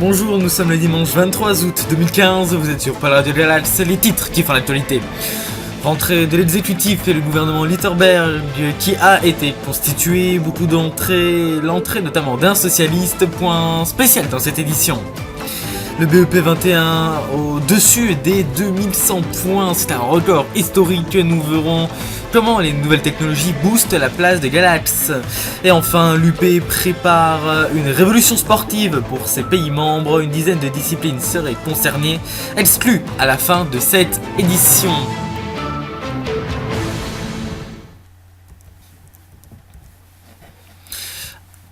Bonjour, nous sommes le dimanche 23 août 2015, vous êtes sur Pal Radio Galax, les titres qui font l'actualité. Rentrée de l'exécutif et le gouvernement Litterberg qui a été constitué, beaucoup d'entrées, l'entrée notamment d'un socialiste, point spécial dans cette édition. Le BEP 21 au-dessus des 2100 points, c'est un record historique, nous verrons comment les nouvelles technologies boostent la place de Galax. Et enfin, l'UP prépare une révolution sportive pour ses pays membres, une dizaine de disciplines seraient concernées, exclues à la fin de cette édition.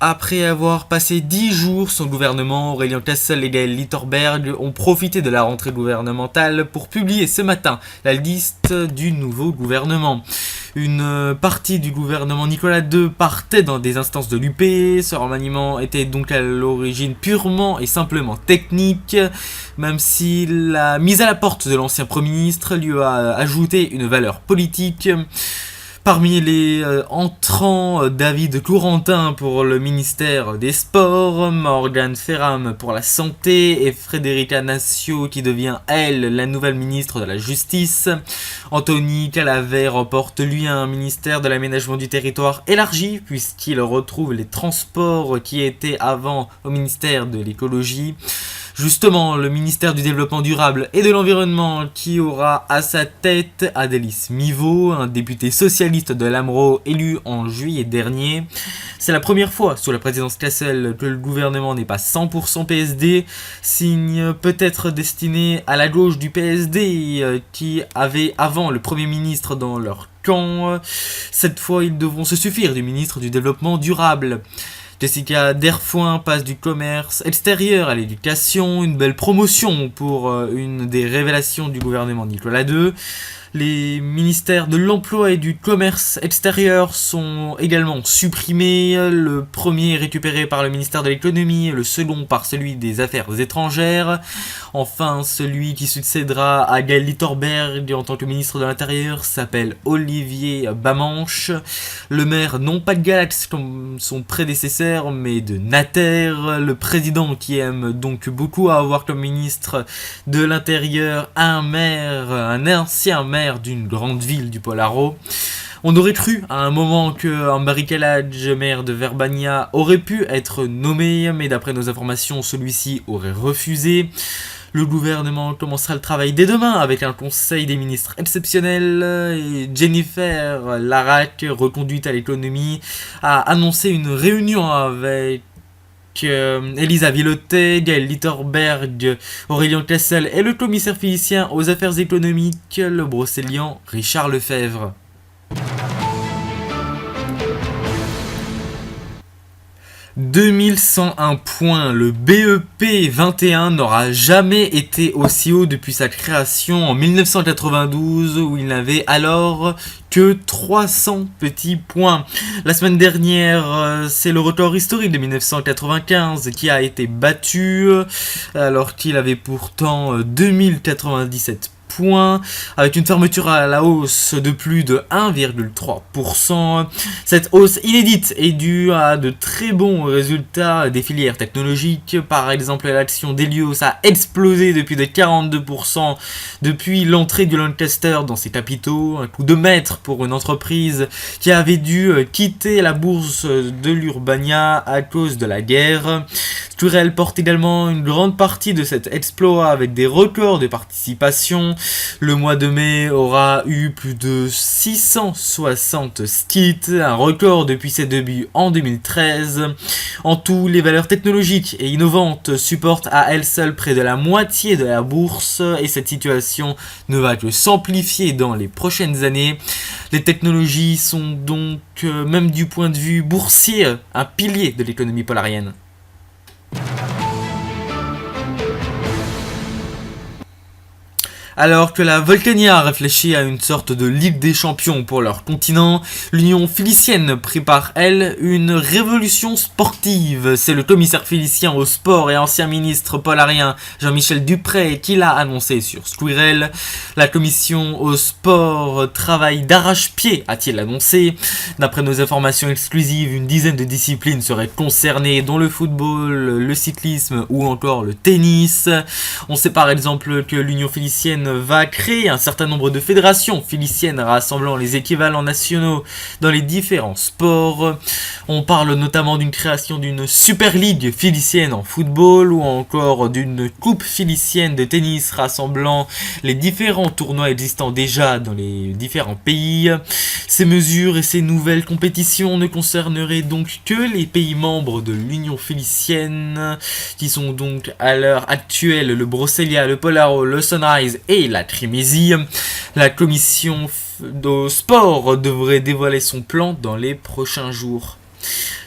Après avoir passé 10 jours, son gouvernement, Aurélien Cassel et Gaël Litterberg, ont profité de la rentrée gouvernementale pour publier ce matin la liste du nouveau gouvernement. Une partie du gouvernement Nicolas II partait dans des instances de l'UP, ce remaniement était donc à l'origine purement et simplement technique, même si la mise à la porte de l'ancien Premier ministre lui a ajouté une valeur politique. Parmi les entrants, David Corentin pour le ministère des Sports, Morgane Ferram pour la Santé et Frédérica Nacio qui devient, elle, la nouvelle ministre de la Justice. Anthony Calavet remporte, lui, un ministère de l'Aménagement du Territoire élargi puisqu'il retrouve les transports qui étaient avant au ministère de l'Écologie. Justement, le ministère du Développement durable et de l'Environnement qui aura à sa tête Adélis Miveau, un député socialiste de l'Amro élu en juillet dernier. C'est la première fois sous la présidence Cassel que le gouvernement n'est pas 100% PSD, signe peut-être destiné à la gauche du PSD qui avait avant le Premier ministre dans leur camp. Cette fois, ils devront se suffire du ministre du Développement durable. Jessica Derfoin passe du commerce extérieur à l'éducation, une belle promotion pour une des révélations du gouvernement Nicolas II. Les ministères de l'emploi et du commerce extérieur sont également supprimés, le premier est récupéré par le ministère de l'économie, le second par celui des affaires étrangères. Enfin, celui qui succédera à Gaël Litterberg en tant que ministre de l'Intérieur s'appelle Olivier Bamanche, le maire non pas de Galax comme son prédécesseur mais de Nater, le président qui aime donc beaucoup avoir comme ministre de l'Intérieur un ancien maire d'une grande ville du Polaro. On aurait cru à un moment qu'un Barrichelage, maire de Verbania, aurait pu être nommé, mais d'après nos informations, celui-ci aurait refusé. Le gouvernement commencera le travail dès demain avec un conseil des ministres exceptionnel et Jennifer Larac, reconduite à l'économie, a annoncé une réunion avec Elisa Villottet, Gaël Litterberg, Aurélien Cassel et le commissaire félicien aux affaires économiques, le brocélian Richard Lefebvre. « 2101 points, le BEP 21 n'aura jamais été aussi haut depuis sa création en 1992 où il n'avait alors que 300 petits points. La semaine dernière, c'est le record historique de 1995 qui a été battu alors qu'il avait pourtant 2097 points, avec une fermeture à la hausse de plus de 1,3%. Cette hausse inédite est due à de très bons résultats des filières technologiques. Par exemple, l'action d'Helios a explosé depuis de 42% depuis l'entrée du Lancaster dans ses capitaux. Un coup de maître pour une entreprise qui avait dû quitter la bourse de l'Urbania à cause de la guerre. Sturel porte également une grande partie de cet exploit avec des records de participation. Le mois de mai aura eu plus de 660 skits, un record depuis ses débuts en 2013. En tout, les valeurs technologiques et innovantes supportent à elles seules près de la moitié de la bourse et cette situation ne va que s'amplifier dans les prochaines années. Les technologies sont donc, même du point de vue boursier, un pilier de l'économie polarienne. Alors que la Volcania réfléchit à une sorte de Ligue des Champions pour leur continent, l'Union Filicienne prépare, elle, une révolution sportive. C'est le commissaire filicien au sport et ancien ministre polarien Jean-Michel Dupré qui l'a annoncé sur Squirrel. La commission au sport travaille d'arrache-pied, a-t-il annoncé. D'après nos informations exclusives, une dizaine de disciplines seraient concernées, dont le football, le cyclisme ou encore le tennis. On sait par exemple que l'Union Filicienne va créer un certain nombre de fédérations filiciennes rassemblant les équivalents nationaux dans les différents sports. On parle notamment d'une création d'une Super League filicienne en football ou encore d'une Coupe filicienne de tennis rassemblant les différents tournois existants déjà dans les différents pays. Ces mesures et ces nouvelles compétitions ne concerneraient donc que les pays membres de l'Union Filicienne, qui sont donc à l'heure actuelle le Brosselia, le Polaro, le Sunrise et la Trimésie. La commission de sport devrait dévoiler son plan dans les prochains jours.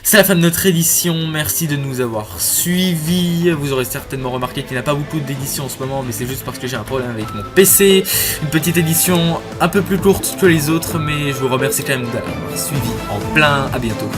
C'est la fin de notre édition, merci de nous avoir suivis. Vous aurez certainement remarqué qu'il n'y a pas beaucoup d'éditions en ce moment, mais c'est juste parce que j'ai un problème avec mon PC. Une petite édition un peu plus courte que les autres, mais je vous remercie quand même d'avoir suivi en plein. À bientôt.